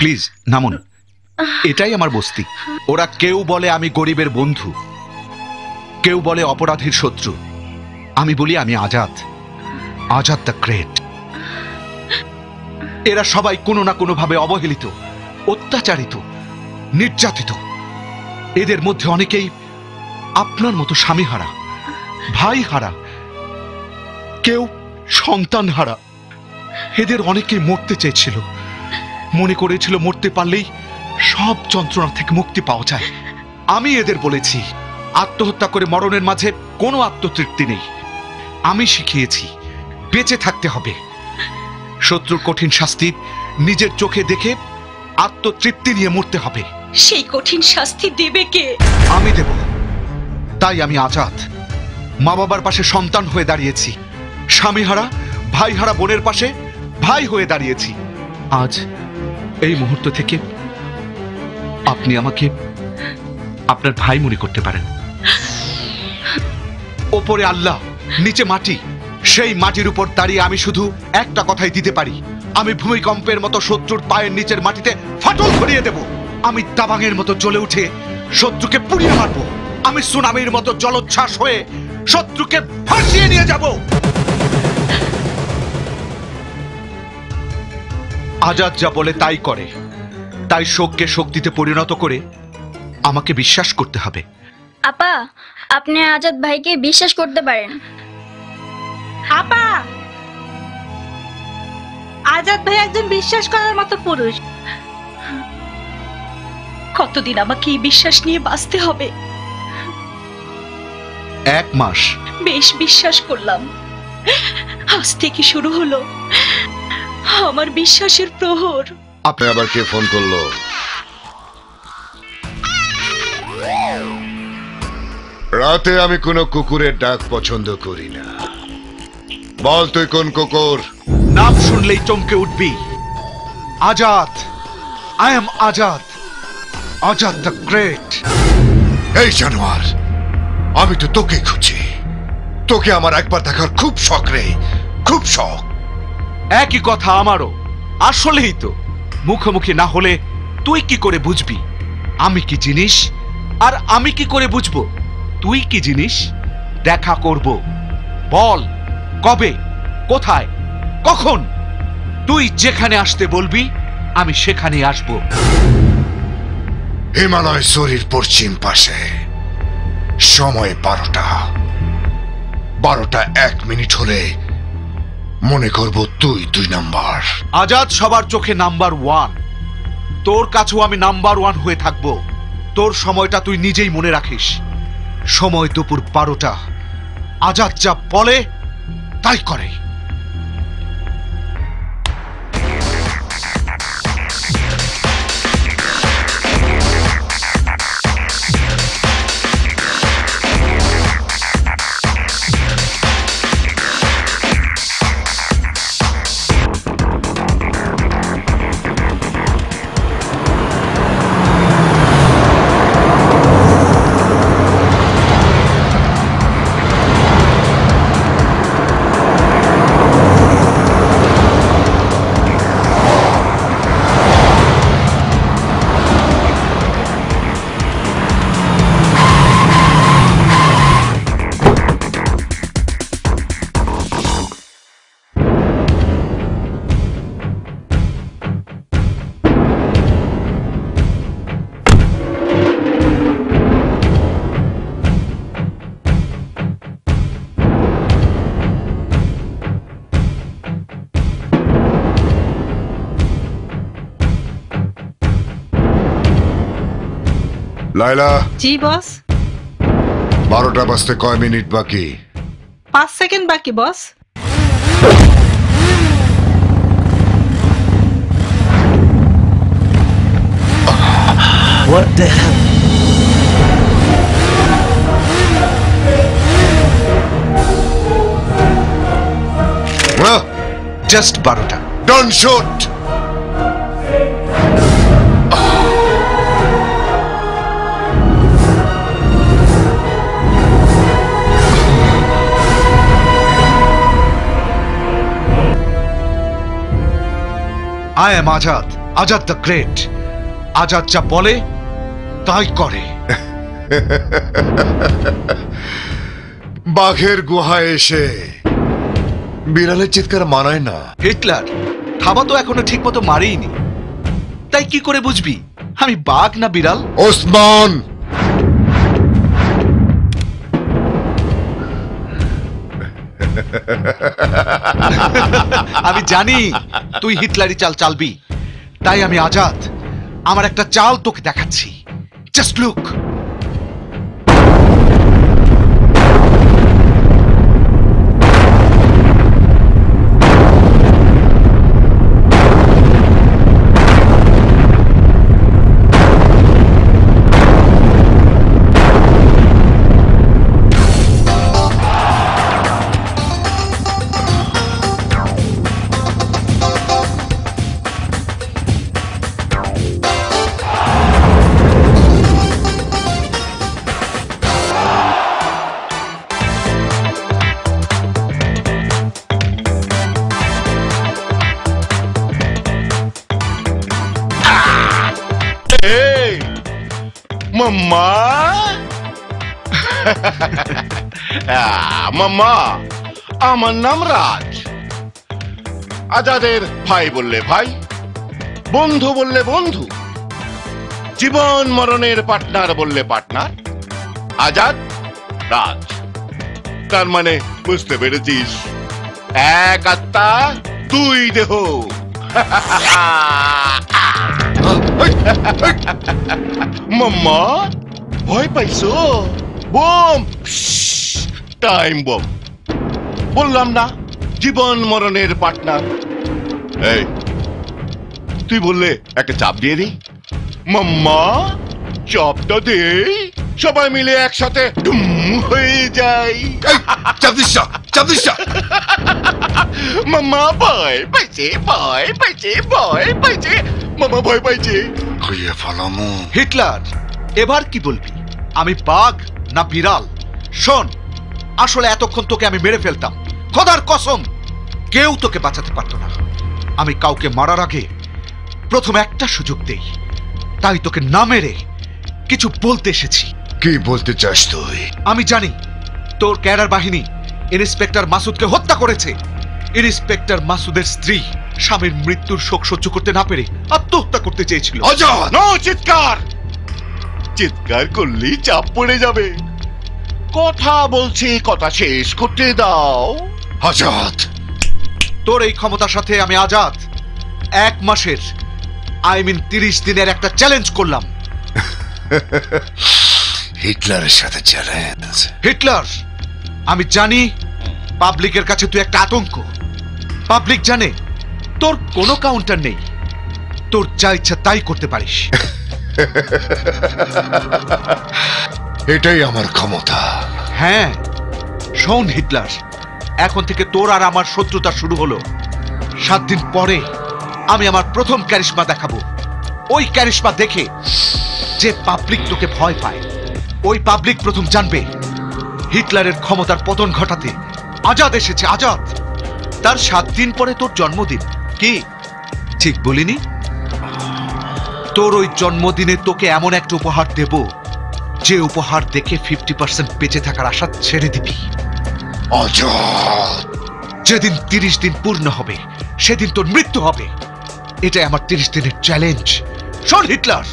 Please নামুন, এটাই আমার বস্তি। ওরা কেউ বলে আমি গরিবের বন্ধু, কেউ বলে অপরাধীর শত্রু, আমি বলি আমি আজাদ, আজাদ দ্য গ্রেট। এরা সবাই কোনো না কোনো ভাবে অবহেলিত, অত্যাচারিত, নির্যাতিত। এদের মধ্যে অনেকেই আপনার মতো স্বামী হারা, ভাই হারা, কেউ সন্তান হারা। এদের অনেকেই মরতে চেয়েছিল, মনে করেছিল মরতে পারলেই সব যন্ত্রণা থেকে মুক্তি পাওয়া যায়। আমি এদের বলেছি আত্মহত্যা করে মরণের মাঝে কোনো আত্মতৃপ্তি নেই। আমি শিখিয়েছি বেঁচে থাকতে হবে। শত্রুর কঠিন শাস্তি নিজের চোখে দেখে আত্মতৃপ্তি নিয়ে মরতে হবে। সেই কঠিন শাস্তি দেবে কে? আমি দেব। তাই আমি আজাদ, মা বাবার পাশে সন্তান হয়ে দাঁড়িয়েছি, স্বামী হারা ভাই হারা বোনের পাশে ভাই হয়ে দাঁড়িয়েছি। আজ এই মুহূর্ত থেকে আপনি আমাকে আপনার ভাই মনে করতে পারেন। ওপরে আল্লাহ, নিচে মাটি, সেই মাটির উপর দাঁড়িয়ে আমি শুধু একটা কথাই দিতে পারি, আমি ভূমিকম্পের মতো শত্রুর পায়ের নিচের মাটিতে ফাটল ধরিয়ে দেব। আমি দাবাঙের মতো জ্বলে উঠে শত্রুকে পুড়িয়ে মারবো। আমি সুনামির মতো জলোচ্ছ্বাস হয়ে শত্রুকে ভাসিয়ে নিয়ে যাব। আজাদ যা বলে তাই করে, তাই শোককে শক্তিতে পরিণত করে আমাকে বিশ্বাস করতে হবে। আপা, আপনি আজাদ ভাইকে বিশ্বাস করতে পারেন। আপা, আজাদ ভাই একজন বিশ্বাস করার মতো পুরুষ। কতদিন আমাকে এই বিশ্বাস নিয়ে বাঁচতে হবে? 1 মাস। বেশ বিশ্বাস করলাম। আজ থেকে শুরু হলো আমার বিশ্বাসের প্রহর। আপনি আবার কে ফোন করলো? রাতে আমি কোনো কুকুরের ডাক পছন্দ করি না। বল তুই কোন কুকুর? নাম শুনলেই চমকে উঠবি। Azad, I am Azad, Azad the great. এই জানোয়ার, আমি তো তোকে খুঁজি। তোকে আমার একবার দেখার খুব শখ রে, খুব শখ। একই কথা আমারও। আসলেই তো, মুখোমুখি না হলে তুই কি করে বুঝবি আমি কি জিনিস, আর আমি কি করে বুঝবো তুই কি জিনিস? দেখা করব। বল কবে, কোথায়, কখন? তুই যেখানে আসতে বলবি আমি সেখানে আসব। হিমালয় শরীর পশ্চিম পাশে, সময় 12টা। 12টা 1 মিনিট হলে মনে করব তুই 2 নাম্বার। আজাদ সবার চোখে নাম্বার 1, তোর কাছেও আমি নাম্বার 1 হয়ে থাকব। তোর সময়টা তুই নিজেই মনে রাখিস। সময় দুপুর 12টা। আজাদ যা বলে তাই করে। লাইলা। জি বস। 12টা বাজতে কয় মিনিট বাকি? 5 সেকেন্ড বাকি boss. What the hell? Well, just 12টা। don't shoot. I am Azad, Azad the great. আজাদ যা বলে তাই করে। বাঘের গুহায় এসে বিড়ালের চিৎকার মানায় না। হিটলার থাবা তো এখনো ঠিক মতো মারেইনি, তাই কি করে বুঝবি আমি বাঘ না বিড়াল? ওসমান, আমি জানি তুই হিটলারি চাল চালবি, তাই আমি আজাদ আমার একটা চাল তোকে দেখাচ্ছি। Just look. মাম্মা মাম্মা, আমার নাম রাজ। আজাদের ভাই বললে ভাই, বন্ধু বললে বন্ধু, জীবন মরণের পার্টনার বললে পার্টনার। আজাদ রাজ, তার মানে বুঝতে পেরেছিস, এক আত্মা দুই দেহ। মাম্মা ভয় পাইছো? Bomb, time bomb. বললাম না জীবন মরণের পার্টনার। এই তুই বললে একটা চাপ দিয়ে দিই। মাম্মা চাপটা দে, সবাই মিলে একসাথে ডুম হয়ে যাই। চাপ দিস না, চাপ দিস না। মাম্মা ভয় পাইছে, ভয় পাইছে, ভয় পাইছে, মামা ভয় পাইছে। হইয়ে ফলামু। হিটলার এবার কি বলবি, আমি বাঘ না বিড়াল? শোন, আসলে এতক্ষণ তোকে আমি মেরে ফেলতাম, খোদার কসম কেউ তোকে বাঁচাতে পারতো না। আমি কাউকে মারার আগে প্রথম একটা সুযোগ দেই, তাই তোকে না মেরে কিছু বলতে এসেছি। কি বলতে চাস তুই? আমি জানি তোর ক্যাডার বাহিনী ইন্সপেক্টর মাসুদকে হত্যা করেছে। ইন্সপেক্টর মাসুদের স্ত্রী স্বামীর মৃত্যুর শোক সহ্য করতে না পেরে আত্মহত্যা করতে চেয়েছিল। আজাদ! নো চিৎকার! চিৎকার করলেই চাপ পড়ে যাবে। কথা বলছি, কথা শেষ করতে দাও। আজাদ! তোর এই ক্ষমতার সাথে আমি আজাদ 1 মাসের 30 দিনের একটা চ্যালেঞ্জ করলাম। হিটলারের সাথে চ্যালেঞ্জ? হিটলার, আমি জানি পাবলিকের কাছে তুই একটা আতঙ্ক। পাবলিক জানে তোর কোনো কাউন্টার নেই, তোর যা ইচ্ছা তাই করতে পারিস। এটাই আমার ক্ষমতা। হ্যাঁ শোন হিটলার, এখন থেকে তোর আর আমার শত্রুতা শুরু হলো। 7 দিন পরে আমি আমার প্রথম ক্যারিশমা দেখাবো। ওই ক্যারিশমা দেখে যে পাবলিক তোকে ভয় পায়, ওই পাবলিক প্রথম জানবে হিটলারের ক্ষমতার পতন ঘটাতে আজাদ এসেছে। আজাদ, তার 7 দিন পরে তোর জন্মদিন। কি ঠিক বলিনি? তোর ওই জন্মদিনে তোকে এমন একটা উপহার দেব, যে উপহার দেখে 50% বেঁচে থাকার আশা ছেড়ে দিবি। আজাদ! যেদিন 30 দিন পূর্ণ হবে সেদিন তোর মৃত্যু হবে। এটাই আমার 30 দিনের চ্যালেঞ্জ। শোন Hitler,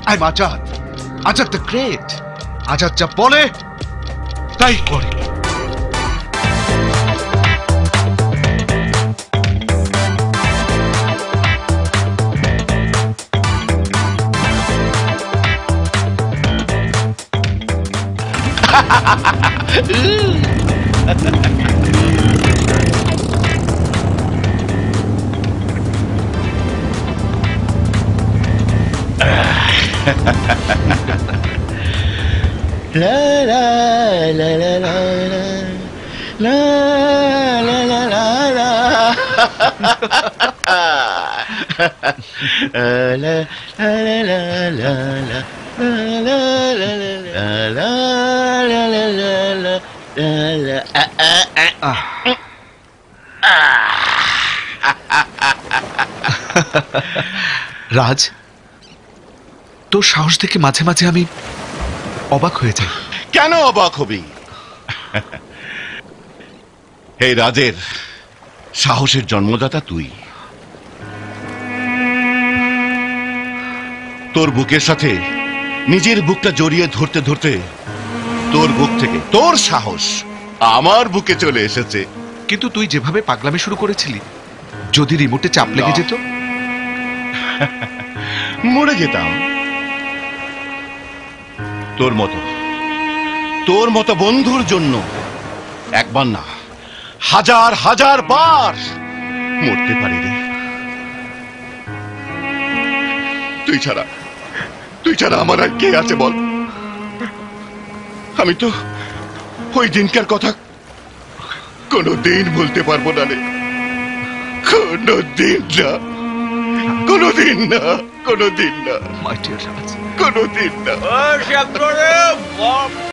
I am Azad, Azad the great. আজাদ যা বলে তাই করে। রাজ, তোর সাহস দেখে মাঝে মাঝে আমি অবাক হয়ে যাই। কেন অবাক হবি? এই রাজের সাহসের জন্মদাতা তুই। তোর বুকের সাথে নিজের বুকটা জড়িয়ে ধরতে ধরতে তোর বুক থেকে তোর সাহস আমার বুকে চলে এসেছে। কিন্তু তুই যেভাবে পাগলামি শুরু করেছিলি, যদি রিমোটে চাপ লেগে যেত? মরে যেতাম। তোর মতো বন্ধুর জন্য একবার না, হাজার হাজার বার মরতে পারি রে। তুই ছাড়া আমার আর কে আছে বল? আমি তো ওই দিনকার কথা কোনোদিন ভুলতে পারবো না রে। কোনোদিন না, কোনোদিন না, কোনোদিন না, মাই ডিয়ার রাজ। কোনোদিন না।